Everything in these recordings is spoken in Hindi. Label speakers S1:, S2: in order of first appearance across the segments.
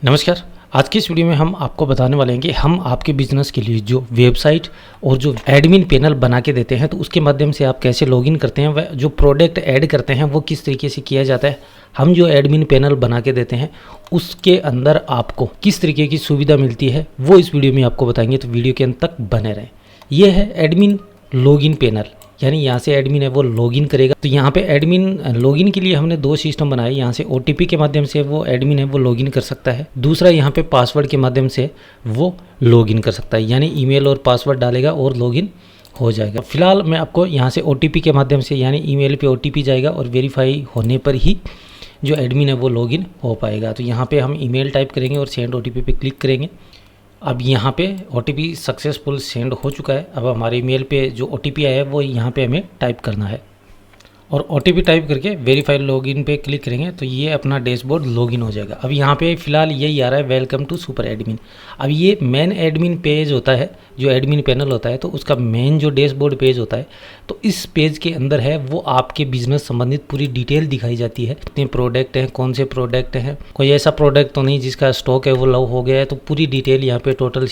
S1: नमस्कार। आज की इस वीडियो में हम आपको बताने वाले हैं कि हम आपके बिजनेस के लिए जो वेबसाइट और जो एडमिन पैनल बना के देते हैं तो उसके माध्यम से आप कैसे लॉगिन करते हैं, वह जो प्रोडक्ट ऐड करते हैं वो किस तरीके से किया जाता है। हम जो एडमिन पैनल बना के देते हैं उसके अंदर आपको किस तरीके की सुविधा मिलती है वो इस वीडियो में आपको बताएंगे, तो वीडियो के अंत तक बने रहें। ये है एडमिन लॉगिन पैनल, यानी यहाँ से एडमिन है वो लॉगिन करेगा। तो यहाँ पे एडमिन लॉगिन के लिए हमने दो सिस्टम बनाए। यहाँ से ओटीपी के माध्यम से वो एडमिन है वो लॉगिन कर सकता है, दूसरा यहाँ पे पासवर्ड के माध्यम से वो लॉगिन कर सकता है, यानी ईमेल और पासवर्ड डालेगा और लॉगिन हो जाएगा। फिलहाल मैं आपको यहाँ से ओटीपी के माध्यम से, यानी ईमेल पे ओटीपी जाएगा और वेरीफाई होने पर ही जो एडमिन है वो लॉगिन हो पाएगा। तो यहाँ पे हम ईमेल टाइप करेंगे और सेंड ओटीपी पे क्लिक करेंगे। अब यहाँ पे ओटीपी सक्सेसफुल सेंड हो चुका है। अब हमारे ईमेल पे जो ओटीपी आया है वो यहाँ पे हमें टाइप करना है और ओटीपी टाइप करके वेरीफाई लॉगिन पे क्लिक करेंगे तो ये अपना डैशबोर्ड लॉगिन हो जाएगा। अब यहाँ पे फिलहाल यही आ रहा है, वेलकम टू सुपर एडमिन। अब ये मेन एडमिन पेज होता है, जो एडमिन पैनल होता है तो उसका मेन जो डैशबोर्ड पेज होता है, तो इस पेज के अंदर है वो आपके बिजनेस संबंधित पूरी डिटेल दिखाई जाती है। कितने प्रोडक्ट हैं, कौन से प्रोडक्ट हैं, कोई ऐसा प्रोडक्ट तो नहीं जिसका स्टॉक है वो लो हो गया है, तो पूरी डिटेल यहाँ पे टोटल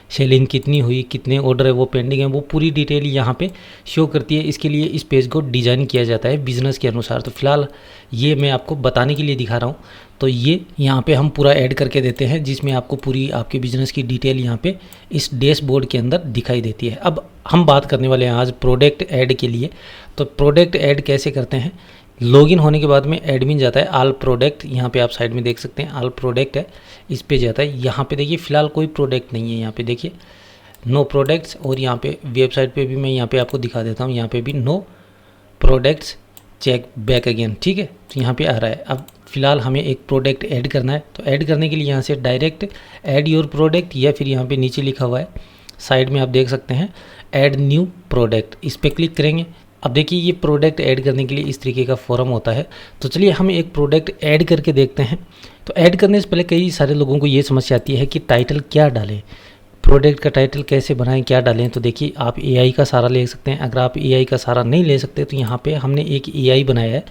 S1: सेलिंग कितनी हुई, कितने ऑर्डर है वो पेंडिंग है, वो पूरी डिटेल यहाँ पे शो करती है। इसके लिए इस पेज को डिज़ाइन किया जाता है बिज़नेस के अनुसार। तो फिलहाल ये मैं आपको बताने के लिए दिखा रहा हूँ। तो ये यहाँ पे हम पूरा ऐड करके देते हैं जिसमें आपको पूरी आपके बिज़नेस की डिटेल यहाँ पे इस डैशबोर्ड के अंदर दिखाई देती है। अब हम बात करने वाले हैं आज प्रोडक्ट ऐड के लिए। तो प्रोडक्ट ऐड कैसे करते हैं, लॉगिन होने के बाद में एडमिन जाता है ऑल प्रोडक्ट, यहाँ पे आप साइड में देख सकते हैं ऑल प्रोडक्ट है, इस पे जाता है। यहाँ पे देखिए फ़िलहाल कोई प्रोडक्ट नहीं है, यहाँ पे देखिए नो प्रोडक्ट्स, और यहाँ पे वेबसाइट पे भी मैं यहाँ पे आपको दिखा देता हूँ, यहाँ पे भी no products, check back again, ठीक है। तो यहाँ पे आ रहा है। अब फिलहाल हमें एक प्रोडक्ट ऐड करना है, तो ऐड करने के लिए यहाँ से डायरेक्ट ऐड योर प्रोडक्ट, या फिर यहाँ पे नीचे लिखा हुआ है साइड में आप देख सकते हैं ऐड न्यू प्रोडक्ट, इस पर क्लिक करेंगे। अब देखिए ये प्रोडक्ट ऐड करने के लिए इस तरीके का फॉर्म होता है। तो चलिए हम एक प्रोडक्ट ऐड करके देखते हैं। तो ऐड करने से पहले कई सारे लोगों को ये समस्या आती है कि टाइटल क्या डालें, प्रोडक्ट का टाइटल कैसे बनाएं, क्या डालें। तो देखिए आप एआई का सहारा ले सकते हैं। अगर आप एआई का सहारा नहीं ले सकते तो यहाँ पे हमने एक एआई बनाया है।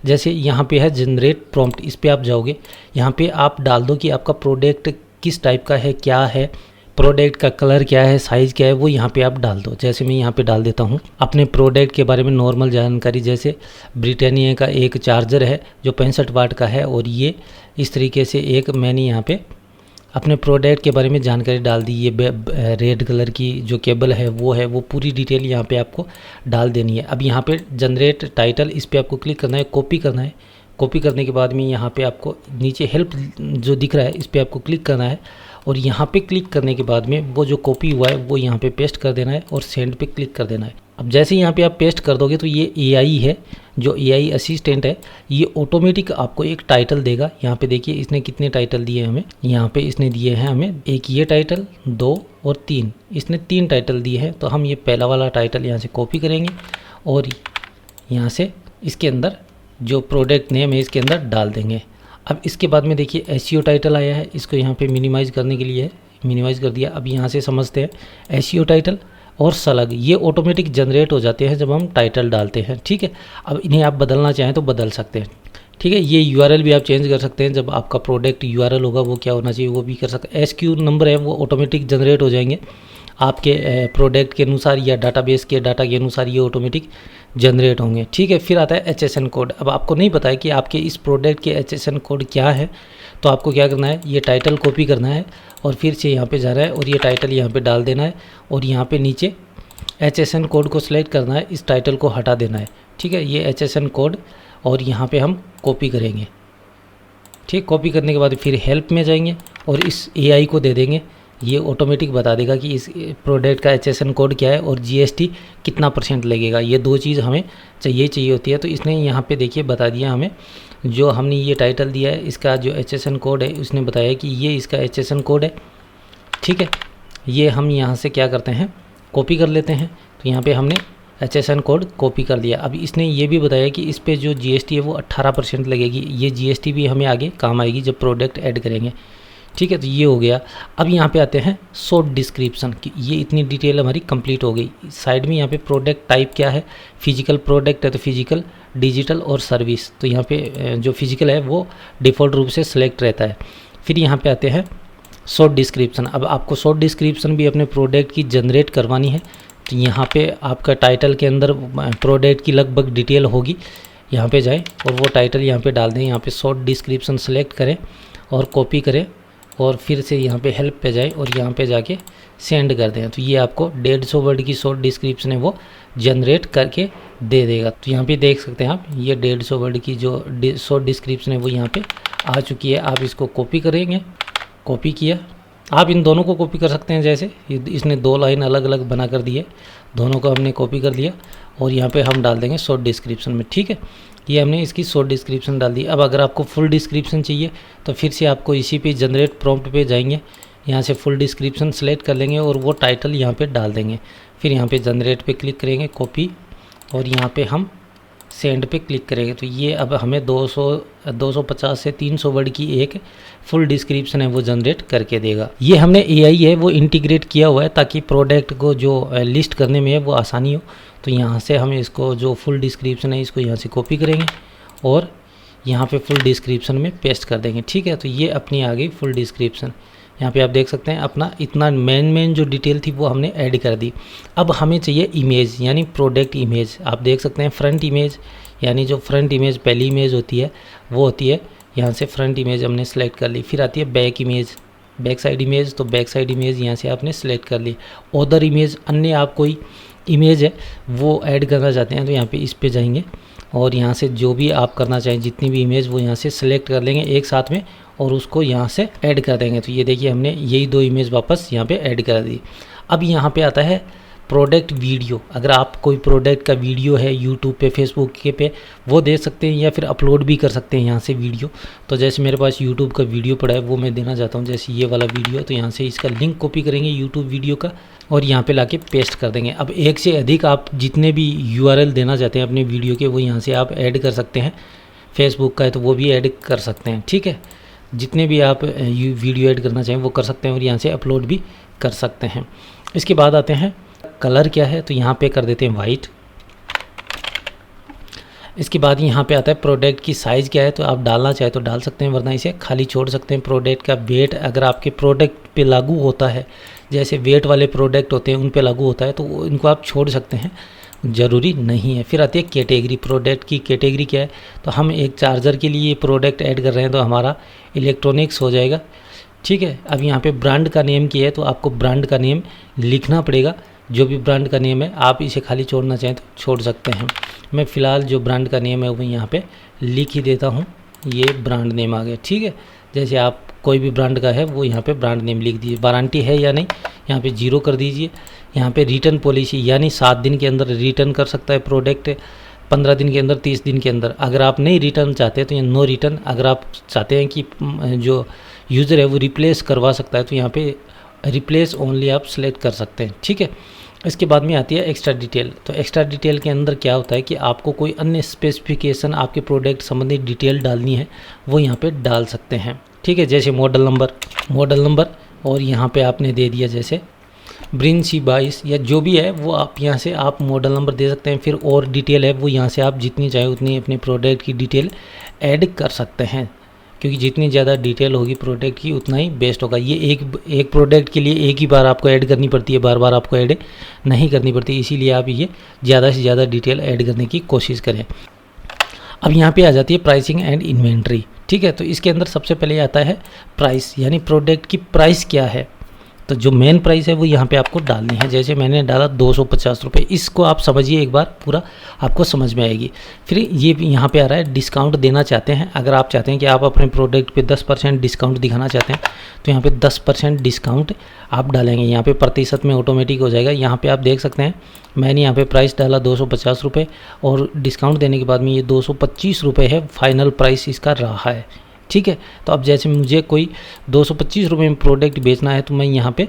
S1: जैसे यहाँ पे है जनरेट प्रॉम्प्ट, इस पर आप जाओगे, यहाँ पे आप डाल दो कि आपका प्रोडक्ट किस टाइप का है, क्या है, प्रोडक्ट का कलर क्या है, साइज़ क्या है, वो यहाँ पे आप डाल दो। जैसे मैं यहाँ पे डाल देता हूँ अपने प्रोडक्ट के बारे में नॉर्मल जानकारी, जैसे ब्रिटानिया का एक चार्जर है जो 65 वाट का है, और ये इस तरीके से एक मैंने यहाँ पे अपने प्रोडक्ट के बारे में जानकारी डाल दी। ये रेड कलर की जो केबल है वो पूरी डिटेल यहाँ पे आपको डाल देनी है। अब यहाँ पे जनरेट टाइटल, इस पर आपको क्लिक करना है, कॉपी करना है। कॉपी करने के बाद में यहाँ पे आपको नीचे हेल्प जो दिख रहा है इस पर आपको क्लिक करना है, और यहाँ पे क्लिक करने के बाद में वो जो कॉपी हुआ है वो यहाँ पे पेस्ट कर देना है और सेंड पे क्लिक कर देना है। अब जैसे यहाँ पे आप पेस्ट कर दोगे तो ये एआई है, जो एआई असिस्टेंट है, ये ऑटोमेटिक आपको एक टाइटल देगा। यहाँ पे देखिए इसने कितने टाइटल दिए हमें, यहाँ पे इसने दिए हैं हमें एक ये टाइटल, 2 और 3, इसने 3 टाइटल दिए हैं। तो हम ये पहला वाला टाइटल यहाँ से कॉपी करेंगे और यहाँ से इसके अंदर जो प्रोडक्ट नेम है इसके अंदर डाल देंगे। अब इसके बाद में देखिए एसईओ टाइटल आया है, इसको यहाँ पे मिनिमाइज़ करने के लिए मिनिमाइज़ कर दिया। अब यहाँ से समझते हैं एसईओ टाइटल और सलग, ये ऑटोमेटिक जनरेट हो जाते हैं जब हम टाइटल डालते हैं, ठीक है। अब इन्हें आप बदलना चाहें तो बदल सकते हैं, ठीक है। ये यूआरएल भी आप चेंज कर सकते हैं, जब आपका प्रोडक्ट यूआरएल होगा वो क्या होना चाहिए वो भी कर सकते हैं। एसक्यू नंबर है वो ऑटोमेटिक जनरेट हो जाएंगे आपके प्रोडक्ट के अनुसार या डाटाबेस के डाटा के अनुसार, ये ऑटोमेटिक जनरेट होंगे, ठीक है। फिर आता है HSN कोड। अब आपको नहीं पता है कि आपके इस प्रोडक्ट के HSN कोड क्या है, तो आपको क्या करना है, ये टाइटल कॉपी करना है और फिर से यहाँ पे जा रहा है और ये टाइटल यहाँ पे डाल देना है, और यहाँ पे नीचे HSN कोड को सिलेक्ट करना है, इस टाइटल को हटा देना है, ठीक है। ये HSN कोड और यहाँ पे हम कॉपी करेंगे, ठीक। कॉपी करने के बाद फिर हेल्प में जाएंगे और इस एआई को दे देंगे, ये ऑटोमेटिक बता देगा कि इस प्रोडक्ट का HSN कोड क्या है और GST कितना % लगेगा। ये दो चीज़ हमें चाहिए होती है। तो इसने यहाँ पे देखिए बता दिया हमें, जो हमने ये टाइटल दिया है इसका जो HSN कोड है उसने बताया कि ये इसका HSN कोड है, ठीक है। ये हम यहाँ से क्या करते हैं, कॉपी कर लेते हैं। तो यहाँ पर हमने HSN कोड कॉपी कर लिया। अब इसने ये भी बताया कि इस पर जो GST है वो 18% लगेगी। ये GST भी हमें आगे काम आएगी जब प्रोडक्ट ऐड करेंगे, ठीक है। तो ये हो गया। अब यहाँ पे आते हैं शॉर्ट डिस्क्रिप्शन की, ये इतनी डिटेल हमारी कंप्लीट हो गई। साइड में यहाँ पे प्रोडक्ट टाइप क्या है, फिजिकल प्रोडक्ट है तो फिजिकल, डिजिटल और सर्विस। तो यहाँ पे जो फिजिकल है वो डिफ़ॉल्ट रूप से सिलेक्ट रहता है। फिर यहाँ पे आते हैं शॉर्ट डिस्क्रिप्शन। अब आपको शॉर्ट डिस्क्रिप्शन भी अपने प्रोडक्ट की जनरेट करवानी है, तो यहाँ पे आपका टाइटल के अंदर प्रोडक्ट की लगभग डिटेल होगी। यहाँ पे जाएं और वो टाइटल यहाँ पे डाल दें। यहाँ पे शॉर्ट डिस्क्रिप्शन सेलेक्ट करें और कॉपी करें और फिर से यहाँ पे हेल्प पे जाएं और यहाँ पे जाके सेंड कर दें। तो ये आपको 150 वर्ड की शॉर्ट डिस्क्रिप्शन है वो जनरेट करके दे देगा। तो यहाँ पे देख सकते हैं आप, ये 150 वर्ड की जो शॉर्ट डिस्क्रिप्शन है वो यहाँ पे आ चुकी है। आप इसको कॉपी करेंगे, कॉपी किया, आप इन दोनों को कॉपी कर सकते हैं। जैसे इसने 2 लाइन अलग अलग बना कर दी है, दोनों को हमने कॉपी कर लिया और यहाँ पे हम डाल देंगे शॉर्ट डिस्क्रिप्शन में। ठीक है, ये हमने इसकी शॉर्ट डिस्क्रिप्शन डाल दी। अब अगर आपको फुल डिस्क्रिप्शन चाहिए तो फिर से आपको इसी पे जनरेट प्रॉम्प्ट पे जाएंगे, यहाँ से फुल डिस्क्रिप्शन सेलेक्ट कर लेंगे और वो टाइटल यहाँ पे डाल देंगे। फिर यहाँ पे जनरेट पे क्लिक करेंगे, कॉपी, और यहाँ पे हम सेंड पे क्लिक करेंगे। तो ये अब हमें 250 से 300 वर्ड की एक फुल डिस्क्रिप्शन है वो जनरेट करके देगा। ये हमने एआई है वो इंटीग्रेट किया हुआ है ताकि प्रोडक्ट को जो लिस्ट करने में है वो आसानी हो। तो यहाँ से हम इसको जो फुल डिस्क्रिप्शन है इसको यहाँ से कॉपी करेंगे और यहाँ पे फुल डिस्क्रिप्शन में पेस्ट कर देंगे। ठीक है, तो ये अपनी आ गई फुल डिस्क्रिप्शन। यहाँ पे आप देख सकते हैं अपना इतना मेन जो डिटेल थी वो हमने ऐड कर दी। अब हमें चाहिए इमेज, यानी प्रोडक्ट इमेज। आप देख सकते हैं फ्रंट इमेज, यानी जो फ्रंट इमेज पहली इमेज होती है वो होती है, यहाँ से फ्रंट इमेज हमने सेलेक्ट कर ली। फिर आती है back image, back side image, तो बैक साइड इमेज यहाँ से आपने सेलेक्ट कर ली। अदर इमेज, अन्य आप कोई इमेज है वो ऐड करना चाहते हैं तो यहाँ पे इस पे जाएंगे और यहाँ से जो भी आप करना चाहें जितनी भी इमेज वो यहाँ से सेलेक्ट कर लेंगे एक साथ में और उसको यहाँ से ऐड कर देंगे। तो ये देखिए हमने यही 2 इमेज वापस यहाँ पे ऐड कर दी। अब यहाँ पे आता है प्रोडक्ट वीडियो। अगर आप कोई प्रोडक्ट का वीडियो है यूट्यूब पे, फेसबुक के पे वो दे सकते हैं या फिर अपलोड भी कर सकते हैं यहाँ से वीडियो। तो जैसे मेरे पास यूट्यूब का वीडियो पड़ा है वो मैं देना चाहता हूँ, जैसे ये वाला वीडियो, तो यहाँ से इसका लिंक कॉपी करेंगे यूट्यूब वीडियो का और यहाँ पे लाके पेस्ट कर देंगे। अब एक से अधिक आप जितने भी URL देना चाहते हैं अपने वीडियो के वो यहाँ से आप ऐड कर सकते हैं। फेसबुक का है तो वो भी ऐड कर सकते हैं। ठीक है, जितने भी आप वीडियो ऐड करना चाहें वो कर सकते हैं और यहाँ से अपलोड भी कर सकते हैं। इसके बाद आते हैं कलर क्या है, तो यहाँ पे कर देते हैं वाइट। इसके बाद यहाँ पे आता है प्रोडक्ट की साइज़ क्या है, तो आप डालना चाहे तो डाल सकते हैं वरना इसे खाली छोड़ सकते हैं। प्रोडक्ट का वेट अगर आपके प्रोडक्ट पे लागू होता है, जैसे वेट वाले प्रोडक्ट होते हैं उन पे लागू होता है तो इनको आप छोड़ सकते हैं, ज़रूरी नहीं है। फिर आती है कैटेगरी, प्रोडक्ट की कैटेगरी क्या है, तो हम एक चार्जर के लिए प्रोडक्ट ऐड कर रहे हैं तो हमारा इलेक्ट्रॉनिक्स हो जाएगा। ठीक है, अब यहाँ पे ब्रांड का नेम किया है तो आपको ब्रांड का नेम लिखना पड़ेगा। जो भी ब्रांड का नेम है आप इसे खाली छोड़ना चाहें तो छोड़ सकते हैं। मैं फ़िलहाल जो ब्रांड का नेम है वो यहाँ पे लिख ही देता हूँ, ये ब्रांड नेम आ गया। ठीक है, जैसे आप कोई भी ब्रांड का है वो यहाँ पे ब्रांड नेम लिख दीजिए। वारंटी है या नहीं यहाँ पे 0 कर दीजिए। यहाँ पे रिटर्न पॉलिसी, यानी 7 दिन के अंदर रिटर्न कर सकता है प्रोडक्ट, 15 दिन के अंदर, 30 दिन के अंदर। अगर आप नहीं रिटर्न चाहते तो ये नो रिटर्न। अगर आप चाहते हैं कि जो यूज़र है वो रिप्लेस करवा सकता है तो यहाँ पे रिप्लेस ओनली आप सेलेक्ट कर सकते हैं। ठीक है, इसके बाद में आती है एक्स्ट्रा डिटेल। तो एक्स्ट्रा डिटेल के अंदर क्या होता है कि आपको कोई अन्य स्पेसिफिकेशन आपके प्रोडक्ट संबंधित डिटेल डालनी है वो यहाँ पे डाल सकते हैं। ठीक है, जैसे मॉडल नंबर और यहाँ पे आपने दे दिया जैसे ब्रिन C22 या जो भी है वो आप यहाँ से आप मॉडल नंबर दे सकते हैं। फिर और डिटेल है वो यहाँ से आप जितनी चाहे उतनी अपने प्रोडक्ट की डिटेल ऐड कर सकते हैं, क्योंकि जितनी ज़्यादा डिटेल होगी प्रोडक्ट की उतना ही बेस्ट होगा। ये एक प्रोडक्ट के लिए एक ही बार आपको ऐड करनी पड़ती है, बार बार आपको ऐड नहीं करनी पड़ती, इसीलिए आप ये ज़्यादा से ज़्यादा डिटेल ऐड करने की कोशिश करें। अब यहाँ पे आ जाती है प्राइसिंग एंड इन्वेंट्री। ठीक है, तो इसके अंदर सबसे पहले आता है प्राइस, यानी प्रोडक्ट की प्राइस क्या है। तो जो मेन प्राइस है वो यहाँ पे आपको डालनी है। जैसे मैंने डाला 250 रुपये, इसको आप समझिए एक बार, पूरा आपको समझ में आएगी। फिर ये यहाँ पे आ रहा है डिस्काउंट देना चाहते हैं। अगर आप चाहते हैं कि आप अपने प्रोडक्ट पे 10% डिस्काउंट दिखाना चाहते हैं तो यहाँ पे 10% डिस्काउंट आप डालेंगे। यहाँ पे प्रतिशत में ऑटोमेटिक हो जाएगा। यहाँ पे आप देख सकते हैं मैंने यहाँ पे प्राइस डाला 250 रुपये और डिस्काउंट देने के बाद में ये 225 रुपये है, फाइनल प्राइस इसका रहा है। ठीक है, तो अब जैसे मुझे कोई 225 रुपये में प्रोडक्ट बेचना है तो मैं यहाँ पे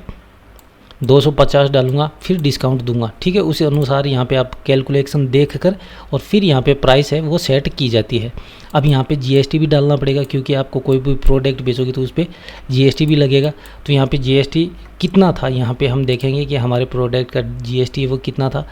S1: 250 डालूंगा, फिर डिस्काउंट दूंगा। ठीक है, उसी अनुसार यहाँ पे आप कैलकुलेशन देख कर और फिर यहाँ पे प्राइस है वो सेट की जाती है। अब यहाँ पे GST भी डालना पड़ेगा, क्योंकि आपको कोई भी प्रोडक्ट बेचोगे तो उस पर GST भी लगेगा। तो यहाँ पे GST कितना था, यहाँ पे हम देखेंगे कि हमारे प्रोडक्ट का GST वो कितना था,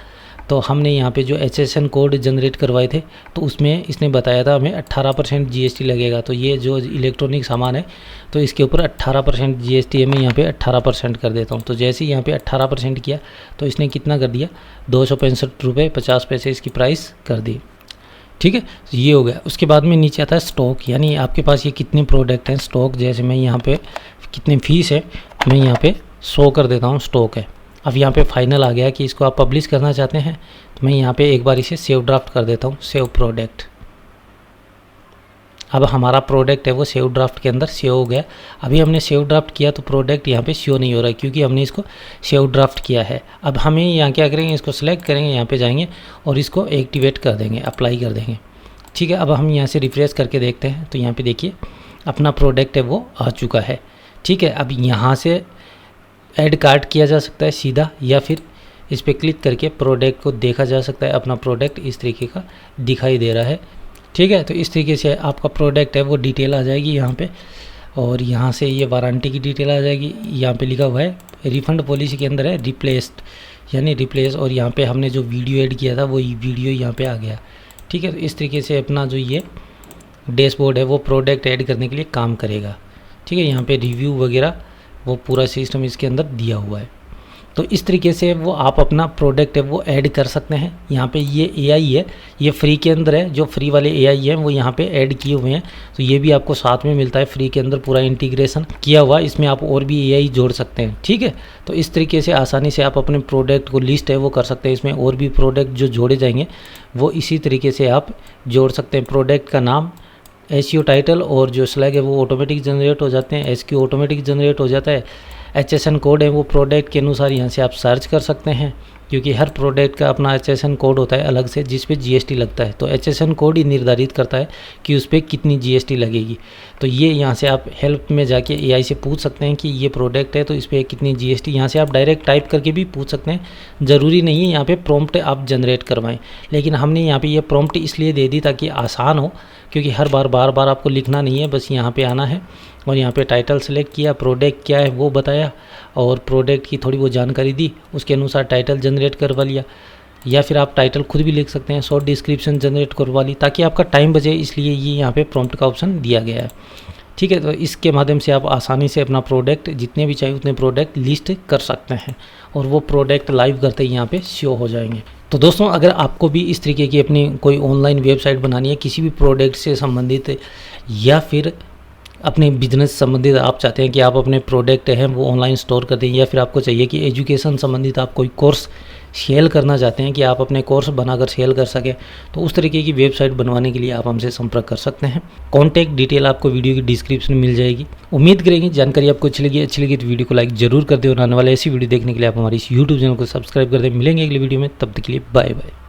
S1: तो हमने यहाँ पे जो HSN कोड जनरेट करवाए थे तो उसमें इसने बताया था हमें 18% GST लगेगा। तो ये जो इलेक्ट्रॉनिक सामान है तो इसके ऊपर 18% GST है। मैं यहाँ पे 18% कर देता हूँ। तो जैसे ही यहाँ पे 18% किया तो इसने कितना कर दिया, 265 रुपये 50 पैसे इसकी प्राइस कर दी। ठीक है, ये हो गया। उसके बाद में नीचे आता है स्टॉक, यानी आपके पास ये कितने प्रोडक्ट हैं। स्टॉक जैसे मैं यहाँ पे कितने फीस है मैं यहाँ पे शो कर देता हूँ, स्टॉक है। अब यहाँ पे फाइनल आ गया कि इसको आप पब्लिश करना चाहते हैं तो मैं यहाँ पे एक बार इसे सेव ड्राफ्ट कर देता हूँ, सेव प्रोडक्ट। अब हमारा प्रोडक्ट है वो सेव ड्राफ्ट के अंदर सेव हो गया। अभी हमने सेव ड्राफ्ट किया तो प्रोडक्ट यहाँ पे शो नहीं हो रहा है क्योंकि हमने इसको सेव ड्राफ्ट किया है। अब हमें यहाँ क्या करेंगे, इसको सिलेक्ट करेंगे, यहाँ पे जाएंगे और इसको एक्टिवेट कर देंगे, अप्लाई कर देंगे। ठीक है, अब हम यहाँ से रिफ्रेश करके देखते हैं तो यहाँ पे देखिए अपना प्रोडक्ट है वो आ चुका है। ठीक है, अब यहाँ से ऐड कार्ट किया जा सकता है सीधा, या फिर इस पर क्लिक करके प्रोडक्ट को देखा जा सकता है। अपना प्रोडक्ट इस तरीके का दिखाई दे रहा है। ठीक है, तो इस तरीके से आपका प्रोडक्ट है वो डिटेल आ जाएगी यहाँ पे, और यहाँ से ये वारंटी की डिटेल आ जाएगी। यहाँ पे लिखा हुआ है रिफ़ंड पॉलिसी के अंदर है रिप्लेस्ड, यानी रिप्लेस, और यहाँ पे हमने जो वीडियो ऐड किया था वो वीडियो यहाँ पे आ गया। ठीक है, तो इस तरीके से अपना जो ये डैशबोर्ड है वो प्रोडक्ट ऐड करने के लिए काम करेगा। ठीक है, यहाँ पे रिव्यू वगैरह वो पूरा सिस्टम इसके अंदर दिया हुआ है। तो इस तरीके से वो आप अपना प्रोडक्ट है वो ऐड कर सकते हैं। यहाँ पे ये AI है, ये फ्री के अंदर है, जो फ्री वाले AI हैं वो यहाँ पे ऐड किए हुए हैं। तो ये भी आपको साथ में मिलता है फ्री के अंदर, पूरा इंटीग्रेशन किया हुआ। इसमें आप और भी AI जोड़ सकते हैं। ठीक है, तो इस तरीके से आसानी से आप अपने प्रोडक्ट को लिस्ट है वो कर सकते हैं। इसमें और भी प्रोडक्ट जो जोड़े जाएंगे वो इसी तरीके से आप जोड़ सकते हैं। प्रोडक्ट का नाम, SEO टाइटल और जो स्लैग है वो ऑटोमेटिक जनरेट हो जाते हैं, SQ ऑटोमेटिक जनरेट हो जाता है। HSN कोड है वो प्रोडक्ट के अनुसार यहाँ से आप सर्च कर सकते हैं, क्योंकि हर प्रोडक्ट का अपना HSN कोड होता है अलग से जिस पे GST लगता है। तो HSN कोड ही निर्धारित करता है कि उस पर कितनी GST लगेगी। तो ये यहाँ से आप हेल्प में जाके AI से पूछ सकते हैं कि ये प्रोडक्ट है तो इस पर कितनी GST, यहाँ से आप डायरेक्ट टाइप करके भी पूछ सकते हैं। ज़रूरी नहीं है यहाँ पे प्रॉम्प्ट आप जनरेट करवाएं, लेकिन हमने यहाँ पे ये प्रॉम्प्ट इसलिए दे दी ताकि आसान हो, क्योंकि हर बार बार आपको लिखना नहीं है। बस यहाँ पे आना है और यहाँ पे टाइटल सेलेक्ट किया, प्रोडक्ट क्या है वो बताया और प्रोडक्ट की थोड़ी वो जानकारी दी, उसके अनुसार टाइटल जनरेट करवा लिया। या फिर आप टाइटल खुद भी लिख सकते हैं, शॉर्ट डिस्क्रिप्शन जनरेट करवा ली, ताकि आपका टाइम बचे, इसलिए ये यहाँ पे प्रॉम्प्ट का ऑप्शन दिया गया है। ठीक है, तो इसके माध्यम से आप आसानी से अपना प्रोडक्ट जितने भी चाहिए उतने प्रोडक्ट लिस्ट कर सकते हैं और वो प्रोडक्ट लाइव करते ही यहाँ पे शो हो जाएंगे। तो दोस्तों, अगर आपको भी इस तरीके की अपनी कोई ऑनलाइन वेबसाइट बनानी है किसी भी प्रोडक्ट से संबंधित, या फिर अपने बिजनेस संबंधित आप चाहते हैं कि आप अपने प्रोडक्ट हैं वो ऑनलाइन स्टोर कर दें, या फिर आपको चाहिए कि एजुकेशन संबंधित आप कोई कोर्स सेल करना चाहते हैं कि आप अपने कोर्स बनाकर सेल कर सकें, तो उस तरीके की वेबसाइट बनवाने के लिए आप हमसे संपर्क कर सकते हैं। कॉन्टैक्ट डिटेल आपको वीडियो की डिस्क्रिप्शन में मिल जाएगी। उम्मीद करेंगे जानकारी आपको अच्छी लगी तो वीडियो को लाइक जरूर कर दें और आने वाले ऐसी वीडियो देखने के लिए आप हमारी इस यूट्यूब चैनल को सब्सक्राइब कर दें। मिलेंगे अगली वीडियो में, तब तक के लिए बाय बाय।